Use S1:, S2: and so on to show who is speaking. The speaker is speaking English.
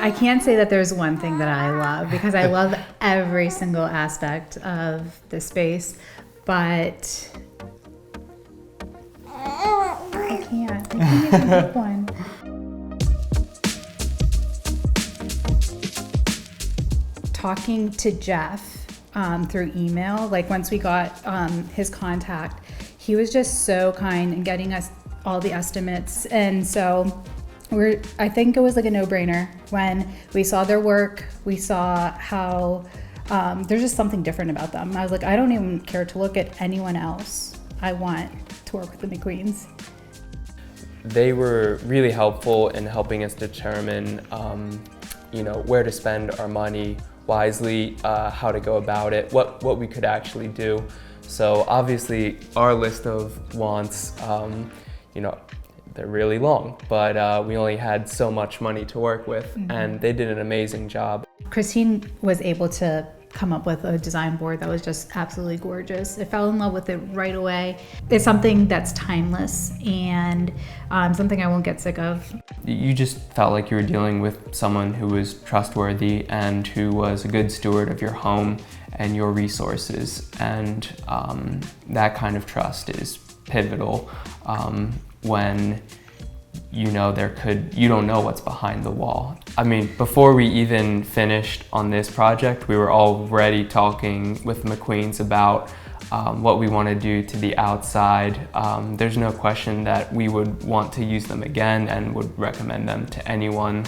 S1: I can't say that there's one thing that I love because I love every single aspect of the space, but I can't even pick one. Talking to Jeff through email, like once we got his contact, he was just so kind in getting us all the estimates. And so I think it was like a no-brainer when we saw their work, we saw how there's just something different about them. I was like, I don't even care to look at anyone else. I want to work with the McQueens.
S2: They were really helpful in helping us determine where to spend our money wisely, how to go about it, what we could actually do. So obviously our list of wants, they're really long, but we only had so much money to work with, and they did an amazing job.
S1: Christine was able to come up with a design board that was just absolutely gorgeous. I fell in love with it right away. It's something that's timeless and something I won't get sick of.
S2: You just felt like you were dealing with someone who was trustworthy and who was a good steward of your home and your resources, and that kind of trust is pivotal when you don't know what's behind the wall. I mean, before we even finished on this project, we were already talking with McQueens about what we want to do to the outside. There's no question that we would want to use them again and would recommend them to anyone.